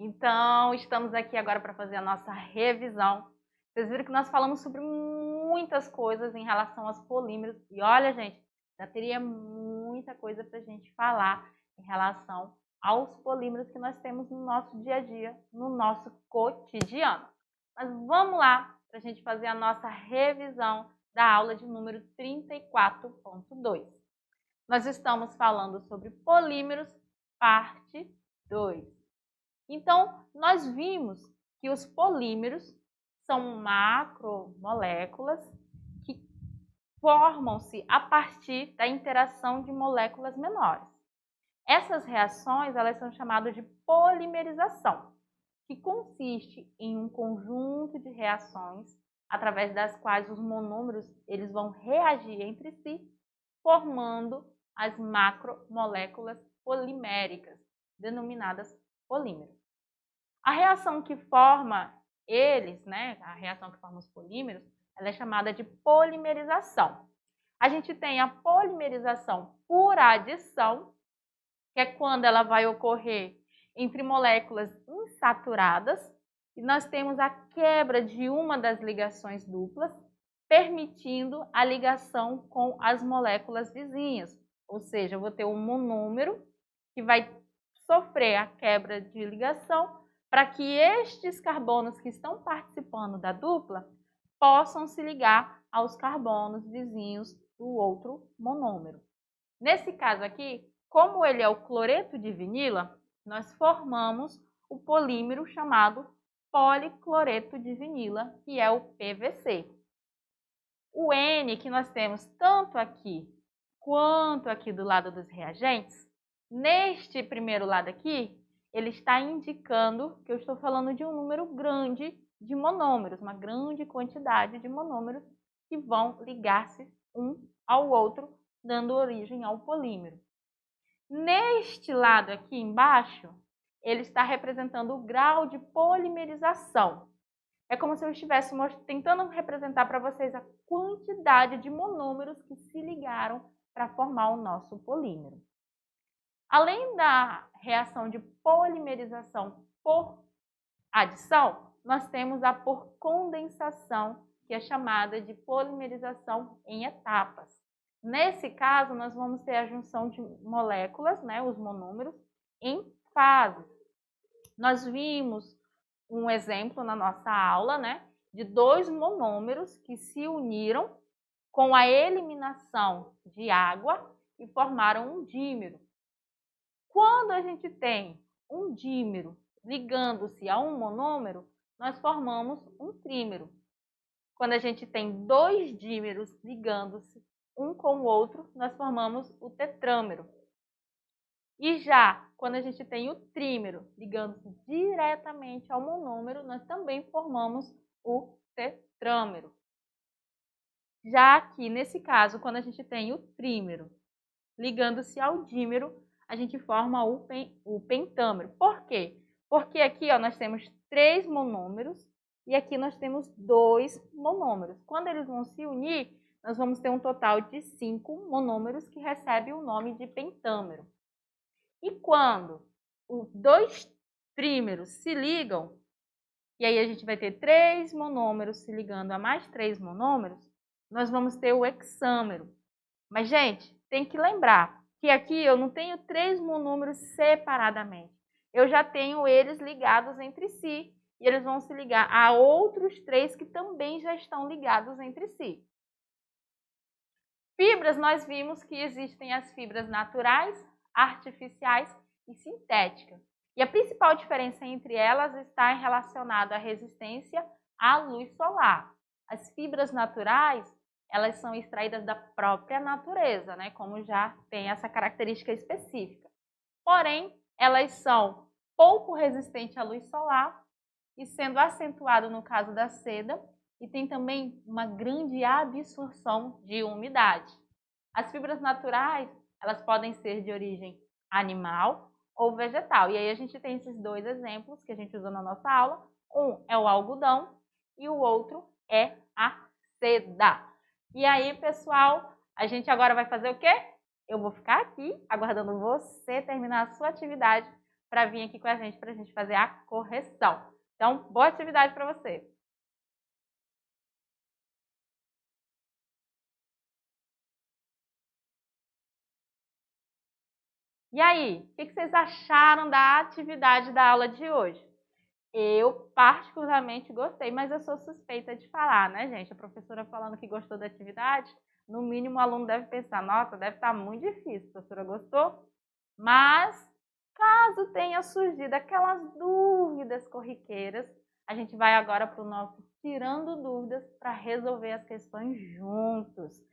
Então, estamos aqui agora para fazer a nossa revisão. Vocês viram que nós falamos sobre muitas coisas em relação aos polímeros. E olha, gente, já teria muita coisa para a gente falar em relação aos polímeros que nós temos no nosso dia a dia, no nosso cotidiano. Mas vamos lá para a gente fazer a nossa revisão da aula de número 34.2. Nós estamos falando sobre polímeros, parte 2. Então, nós vimos que os polímeros são macromoléculas que formam-se a partir da interação de moléculas menores. Essas reações, elas são chamadas de polimerização, que consiste em um conjunto de reações através das quais os monômeros eles vão reagir entre si, formando as macromoléculas poliméricas, denominadas polímeros. A reação que forma eles, a reação que forma os polímeros, ela é chamada de polimerização. A gente tem a polimerização por adição, que é quando ela vai ocorrer entre moléculas insaturadas, e nós temos a quebra de uma das ligações duplas, permitindo a ligação com as moléculas vizinhas. Ou seja, eu vou ter um monômero que vai sofrer a quebra de ligação para que estes carbonos que estão participando da dupla possam se ligar aos carbonos vizinhos do outro monômero. Nesse caso aqui, como ele é o cloreto de vinila, nós formamos o polímero chamado policloreto de vinila, que é o PVC. O N que nós temos tanto aqui quanto aqui do lado dos reagentes, neste primeiro lado aqui, ele está indicando que eu estou falando de um número grande de monômeros, uma grande quantidade de monômeros que vão ligar-se um ao outro, dando origem ao polímero. Neste lado aqui embaixo, ele está representando o grau de polimerização. É como se eu estivesse tentando representar para vocês a quantidade de monômeros que se ligaram para formar o nosso polímero. Além da reação de polimerização por adição, nós temos a por condensação, que é chamada de polimerização em etapas. Nesse caso, nós vamos ter a junção de moléculas, os monômeros, em fases. Nós vimos um exemplo na nossa aula, de dois monômeros que se uniram com a eliminação de água e formaram um dímero. Quando a gente tem um dímero ligando-se a um monômero, nós formamos um trímero. Quando a gente tem dois dímeros ligando-se um com o outro, nós formamos o tetrâmero. E já quando a gente tem o trímero ligando-se diretamente ao monômero, nós também formamos o tetrâmero. Já aqui, nesse caso, quando a gente tem o trímero ligando-se ao dímero, a gente forma o pentâmero. Por quê? Porque aqui nós temos 3 monômeros e aqui nós temos 2 monômeros. Quando eles vão se unir, nós vamos ter um total de 5 monômeros que recebem o nome de pentâmero. E quando os 2 trímeros se ligam, e aí a gente vai ter 3 monômeros se ligando a mais 3 monômeros, nós vamos ter o hexâmero. Mas, gente, tem que lembrar que aqui eu não tenho 3 monômeros separadamente. Eu já tenho eles ligados entre si. E eles vão se ligar a outros 3 que também já estão ligados entre si. Fibras, nós vimos que existem as fibras naturais, artificiais e sintéticas. E a principal diferença entre elas está relacionada à resistência à luz solar. As fibras naturais, elas são extraídas da própria natureza, como já tem essa característica específica. Porém, elas são pouco resistentes à luz solar e sendo acentuado no caso da seda, e tem também uma grande absorção de umidade. As fibras naturais, elas podem ser de origem animal ou vegetal. E aí a gente tem esses 2 exemplos que a gente usou na nossa aula. Um é o algodão e o outro é a seda. E aí, pessoal, a gente agora vai fazer o quê? Eu vou ficar aqui aguardando você terminar a sua atividade para vir aqui com a gente fazer a correção. Então, boa atividade para você! E aí, o que vocês acharam da atividade da aula de hoje? Eu particularmente gostei, mas eu sou suspeita de falar, né, gente? A professora falando que gostou da atividade, no mínimo o aluno deve pensar, nossa, deve estar muito difícil, a professora gostou? Mas, caso tenha surgido aquelas dúvidas corriqueiras, a gente vai agora para o nosso Tirando Dúvidas para resolver as questões juntos.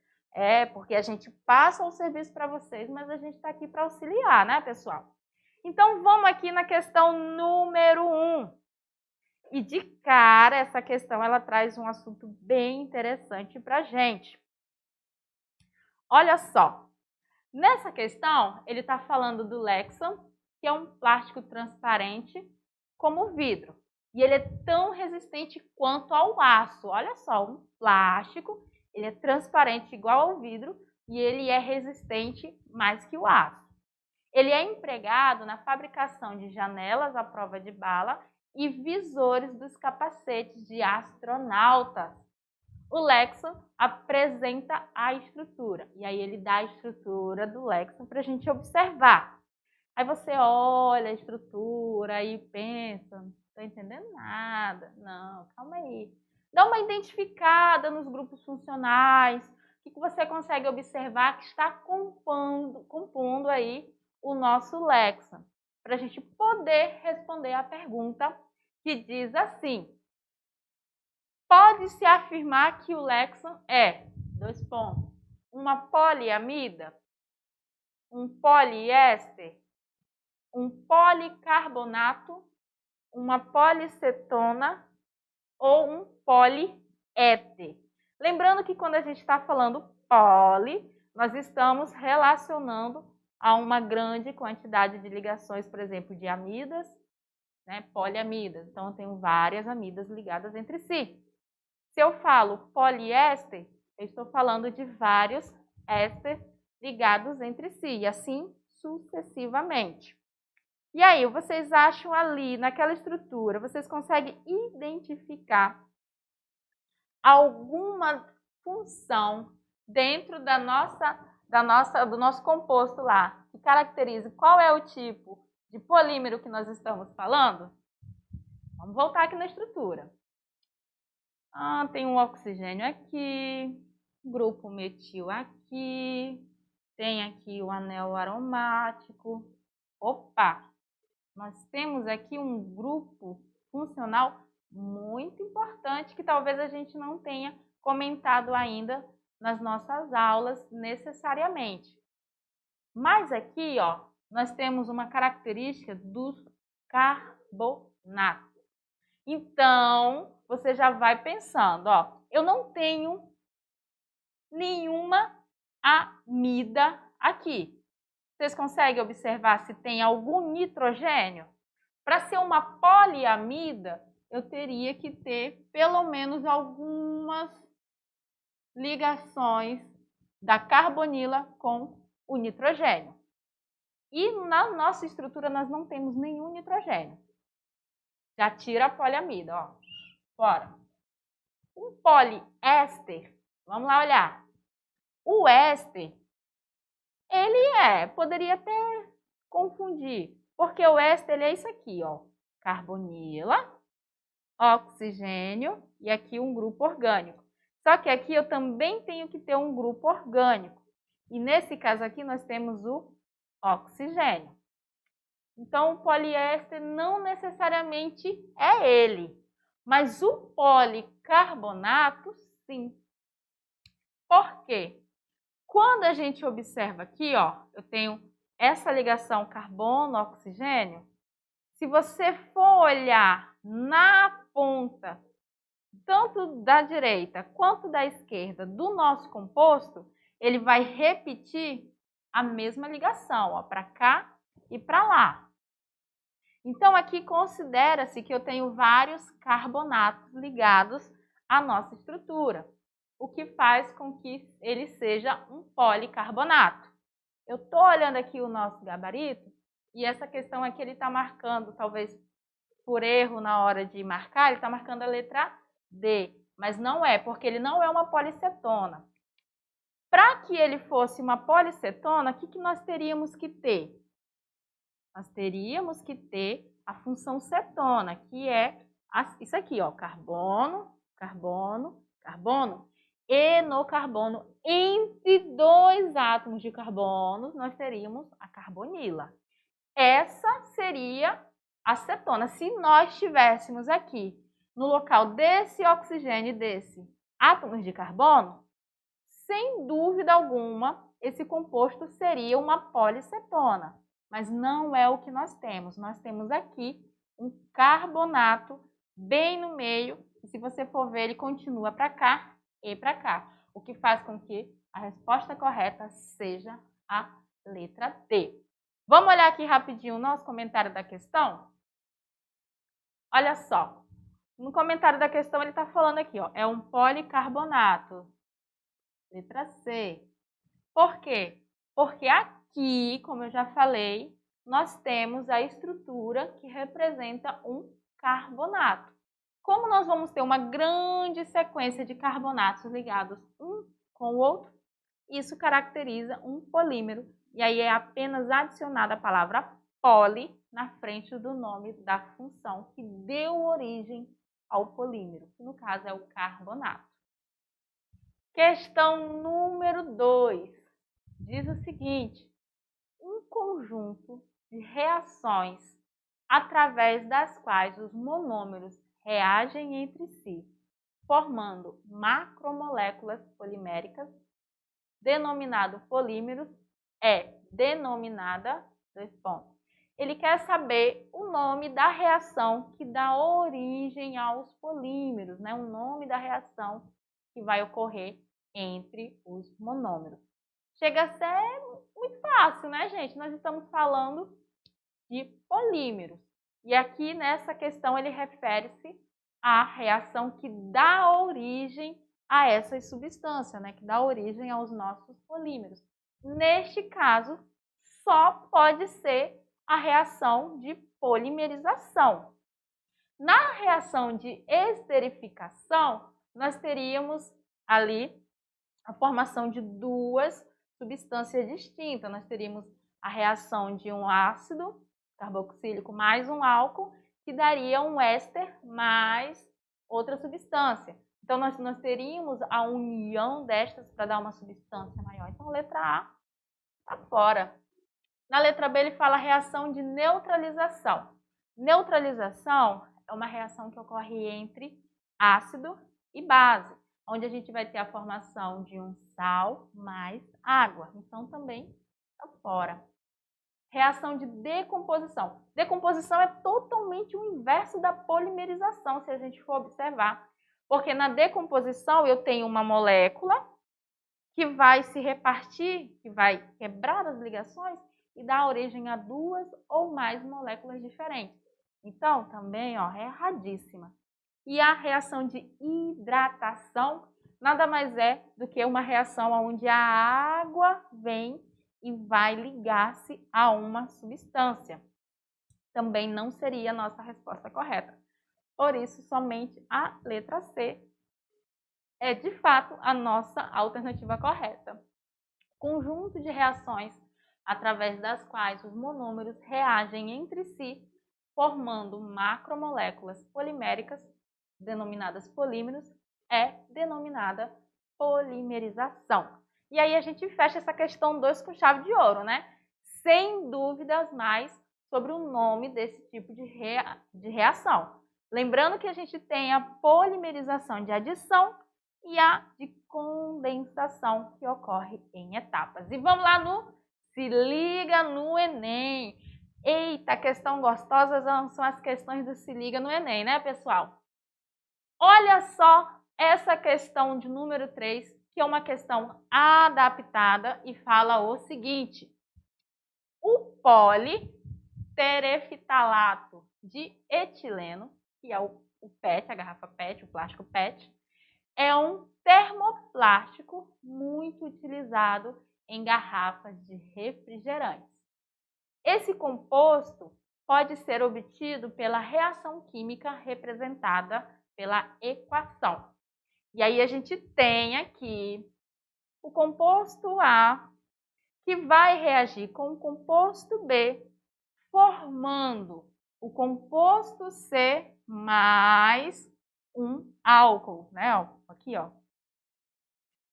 Porque a gente passa o serviço para vocês, mas a gente está aqui para auxiliar, né, pessoal? Então, vamos aqui na questão número 1. E de cara, essa questão ela traz um assunto bem interessante para a gente. Olha só, nessa questão, ele está falando do Lexan, que é um plástico transparente como o vidro. E ele é tão resistente quanto ao aço. Olha só, um plástico, ele é transparente igual ao vidro e ele é resistente mais que o aço. Ele é empregado na fabricação de janelas à prova de bala e visores dos capacetes de astronautas. O Lexan apresenta a estrutura. E aí ele dá a estrutura do Lexan para a gente observar. Aí você olha a estrutura e pensa, não estou entendendo nada. Não, calma aí. Dá uma identificada nos grupos funcionais. O que você consegue observar que está compondo aí o nosso Lexan? Para a gente poder responder a pergunta que diz assim: pode-se afirmar que o Lexan é, uma poliamida, um poliéster, um policarbonato, uma policetona ou um poliéter. Lembrando que quando a gente está falando poli, nós estamos relacionando a uma grande quantidade de ligações, por exemplo, de amidas, né, poliamidas. Então, eu tenho várias amidas ligadas entre si. Se eu falo poliéster, eu estou falando de vários éster ligados entre si, e assim sucessivamente. E aí, vocês acham ali, naquela estrutura, vocês conseguem identificar alguma função dentro do nosso composto lá, que caracteriza qual é o tipo de polímero que nós estamos falando? Vamos voltar aqui na estrutura. Tem um oxigênio aqui, grupo metil aqui, tem aqui o anel aromático. Opa! Nós temos aqui um grupo funcional muito importante que talvez a gente não tenha comentado ainda nas nossas aulas necessariamente. Mas aqui, ó, nós temos uma característica dos carbonatos. Então, você já vai pensando, ó, eu não tenho nenhuma amida aqui. Vocês conseguem observar se tem algum nitrogênio? Para ser uma poliamida, eu teria que ter pelo menos algumas ligações da carbonila com o nitrogênio. E na nossa estrutura nós não temos nenhum nitrogênio. Já tira a poliamida, ó. Fora. Um poliéster, vamos lá olhar. O éster, ele poderia até confundir, porque o éster ele é isso aqui, ó. Carbonila, oxigênio e aqui um grupo orgânico. Só que aqui eu também tenho que ter um grupo orgânico. E nesse caso aqui nós temos o oxigênio. Então o poliéster não necessariamente é ele, mas o policarbonato sim. Por quê? Quando a gente observa aqui, ó, eu tenho essa ligação carbono-oxigênio. Se você for olhar na ponta, tanto da direita quanto da esquerda do nosso composto, ele vai repetir a mesma ligação, ó, para cá e para lá. Então, aqui considera-se que eu tenho vários carbonatos ligados à nossa estrutura, o que faz com que ele seja um policarbonato. Eu estou olhando aqui o nosso gabarito E essa questão aqui ele está marcando, talvez por erro na hora de marcar, ele está marcando a letra D. Mas não é, porque ele não é uma policetona. Para que ele fosse uma policetona, o que nós teríamos que ter? Nós teríamos que ter a função cetona, que é isso aqui, ó, carbono, carbono, carbono. E no carbono, entre dois átomos de carbono, nós teríamos a carbonila. Essa seria a cetona. Se nós tivéssemos aqui, no local desse oxigênio e desse átomos de carbono, sem dúvida alguma, esse composto seria uma policetona. Mas não é o que nós temos. Nós temos aqui um carbonato bem no meio. E se você for ver, ele continua para cá e para cá. O que faz com que a resposta correta seja a letra D. Vamos olhar aqui rapidinho o nosso comentário da questão? Olha só. No comentário da questão ele está falando aqui, ó, é um policarbonato. Letra C. Por quê? Porque aqui, como eu já falei, nós temos a estrutura que representa um carbonato. Como nós vamos ter uma grande sequência de carbonatos ligados um com o outro, isso caracteriza um polímero. E aí é apenas adicionada a palavra poli na frente do nome da função que deu origem ao polímero, que no caso é o carbonato. Questão número 2 diz o seguinte: um conjunto de reações através das quais os monômeros reagem entre si, formando macromoléculas poliméricas, denominado polímeros, é denominada, Ele quer saber o nome da reação que dá origem aos polímeros, né? O nome da reação que vai ocorrer entre os monômeros. Chega a ser muito fácil, né, gente? Nós estamos falando de polímeros. E aqui nessa questão ele refere-se à reação que dá origem a essas substâncias, né? Que dá origem aos nossos polímeros. Neste caso, só pode ser a reação de polimerização. Na reação de esterificação, nós teríamos ali a formação de duas substâncias distintas. Nós teríamos a reação de um ácido carboxílico mais um álcool, que daria um éster mais outra substância. Então, nós teríamos a união destas para dar uma substância maior. Então, a letra A está fora. Na letra B, ele fala reação de neutralização. Neutralização é uma reação que ocorre entre ácido e base, onde a gente vai ter a formação de um sal mais água. Então, também está fora. Reação de decomposição. Decomposição é totalmente o inverso da polimerização, se a gente for observar. Porque na decomposição eu tenho uma molécula que vai se repartir, que vai quebrar as ligações e dar origem a duas ou mais moléculas diferentes. Então, também ó, é erradíssima. E a reação de hidratação nada mais é do que uma reação onde a água vem e vai ligar-se a uma substância. Também não seria a nossa resposta correta. Por isso, somente a letra C é, de fato, a nossa alternativa correta. Conjunto de reações através das quais os monômeros reagem entre si, formando macromoléculas poliméricas, denominadas polímeros, é denominada polimerização. E aí a gente fecha essa questão 2 com chave de ouro, né? Sem dúvidas mais sobre o nome desse tipo de reação. Lembrando que a gente tem a polimerização de adição e a de condensação, que ocorre em etapas. E vamos lá no Se Liga no Enem. Eita, questão gostosa são as questões do Se Liga no Enem, né, pessoal? Olha só essa questão de número 3, que é uma questão adaptada e fala o seguinte: o politerefitalato de etileno, que é o PET, a garrafa PET, o plástico PET, é um termoplástico muito utilizado em garrafas de refrigerantes. Esse composto pode ser obtido pela reação química representada pela equação. E aí a gente tem aqui o composto A, que vai reagir com o composto B, formando o composto C mais um álcool, né? Aqui, ó.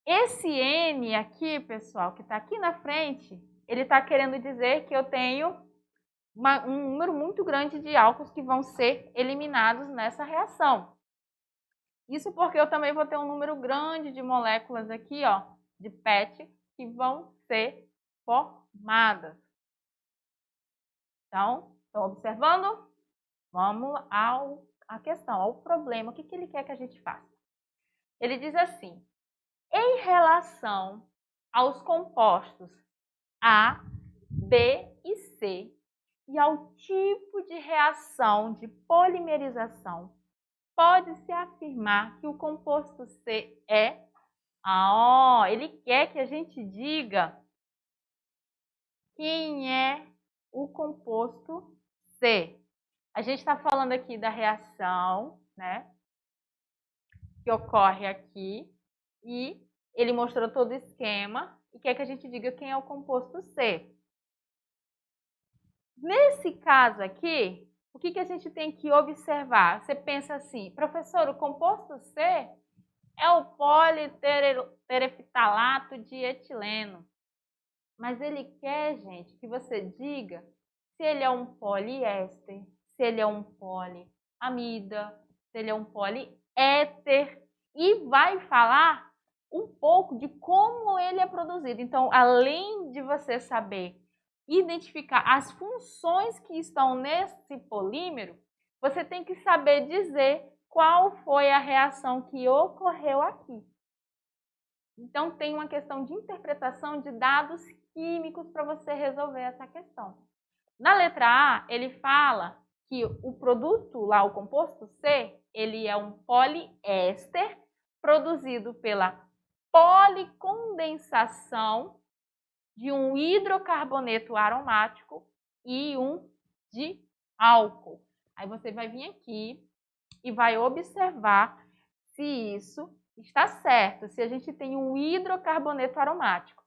Esse N aqui, pessoal, que está aqui na frente, ele está querendo dizer que eu tenho um número muito grande de álcools que vão ser eliminados nessa reação. Isso porque eu também vou ter um número grande de moléculas aqui, ó, de PET, que vão ser formadas. Então, estão observando? Vamos à questão, ao problema. O que ele quer que a gente faça? Ele diz assim: em relação aos compostos A, B e C e ao tipo de reação de polimerização, pode-se afirmar que o composto C é... ele quer que a gente diga quem é o composto C. A gente está falando aqui da reação, né, que ocorre aqui, e ele mostrou todo o esquema e quer que a gente diga quem é o composto C. Nesse caso aqui, o que a gente tem que observar? Você pensa assim, professor, o composto C é o politerefitalato de etileno. Mas ele quer, gente, que você diga se ele é um poliéster, se ele é um poliamida, se ele é um poliéter, e vai falar um pouco de como ele é produzido. Então, além de você saber identificar as funções que estão nesse polímero, você tem que saber dizer qual foi a reação que ocorreu aqui. Então, tem uma questão de interpretação de dados químicos para você resolver essa questão. Na letra A, ele fala que o produto lá, o composto C, ele é um poliéster produzido pela policondensação de um hidrocarboneto aromático e um de álcool. Aí você vai vir aqui e vai observar se isso está certo, se a gente tem um hidrocarboneto aromático.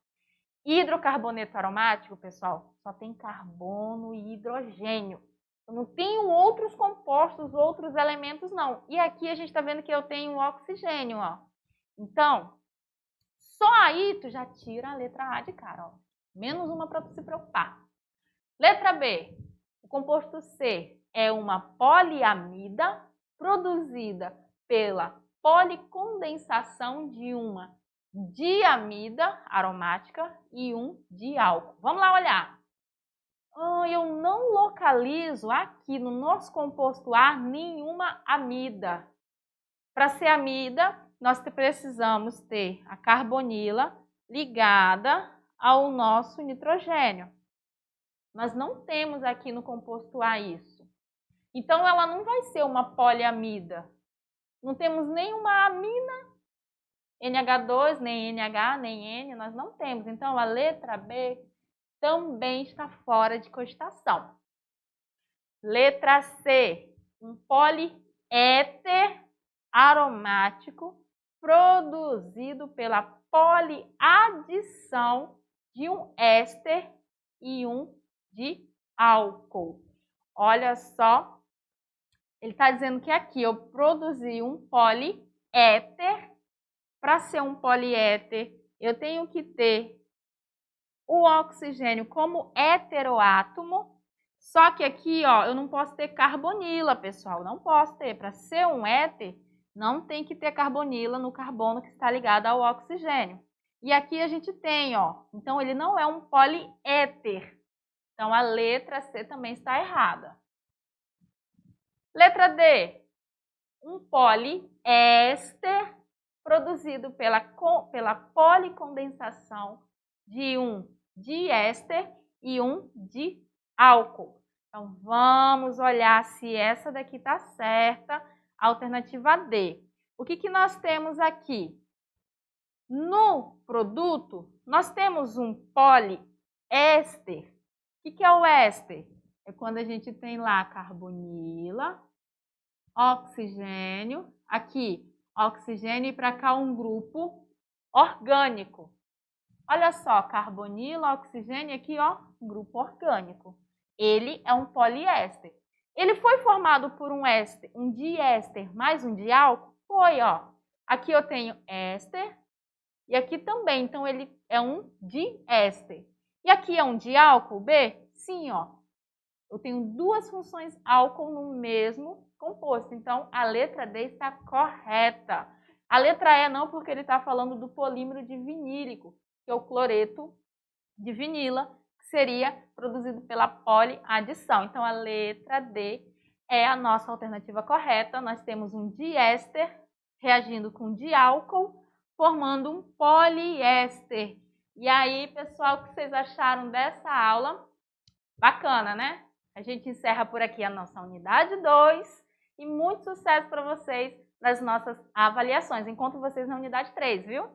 Hidrocarboneto aromático, pessoal, só tem carbono e hidrogênio. Eu não tenho outros compostos, outros elementos, não. E aqui a gente está vendo que eu tenho o oxigênio, ó. Então, só aí tu já tira a letra A de cara, ó. Menos uma para tu se preocupar. Letra B. O composto C é uma poliamida produzida pela policondensação de uma diamida aromática e um diálcool. Vamos lá olhar. Eu não localizo aqui no nosso composto A nenhuma amida. Para ser amida, nós precisamos ter a carbonila ligada ao nosso nitrogênio. Nós não temos aqui no composto A isso. Então, ela não vai ser uma poliamida. Não temos nenhuma amina, NH2, nem NH, nem N, nós não temos. Então, a letra B também está fora de cogitação. Letra C, um poliéter aromático produzido pela poliadição de um éster e um de álcool. Olha só, ele está dizendo que aqui eu produzi um poliéter. Para ser um poliéter, eu tenho que ter o oxigênio como heteroátomo. Só que aqui, ó, eu não posso ter carbonila, pessoal. Não posso ter. Para ser um éter, não tem que ter carbonila no carbono que está ligado ao oxigênio. E aqui a gente tem, ó. Então, ele não é um poliéter. Então, a letra C também está errada. Letra D. Um poliéster produzido pela policondensação de um diéster e um diálcool. Então, vamos olhar se essa daqui está certa. Alternativa D. O que nós temos aqui? No produto, nós temos um poliéster que é o éster? É quando a gente tem lá carbonila, oxigênio, aqui oxigênio e para cá um grupo orgânico. Olha só, carbonila, oxigênio, aqui ó, grupo orgânico. Ele é um poliéster. Ele foi formado por um diéster mais um diálcool? Foi, ó. Aqui eu tenho éster e aqui também, então ele é um diéster. E aqui é um diálcool B? Sim, ó. Eu tenho duas funções álcool no mesmo composto, então a letra D está correta. A letra E não, porque ele está falando do polímero de vinílico, que é o cloreto de vinila, que seria produzido pela poliadição. Então, a letra D é a nossa alternativa correta. Nós temos um diéster reagindo com diálcool, formando um poliéster. E aí, pessoal, o que vocês acharam dessa aula? Bacana, né? A gente encerra por aqui a nossa unidade 2 e muito sucesso para vocês nas nossas avaliações. Encontro vocês na unidade 3, viu?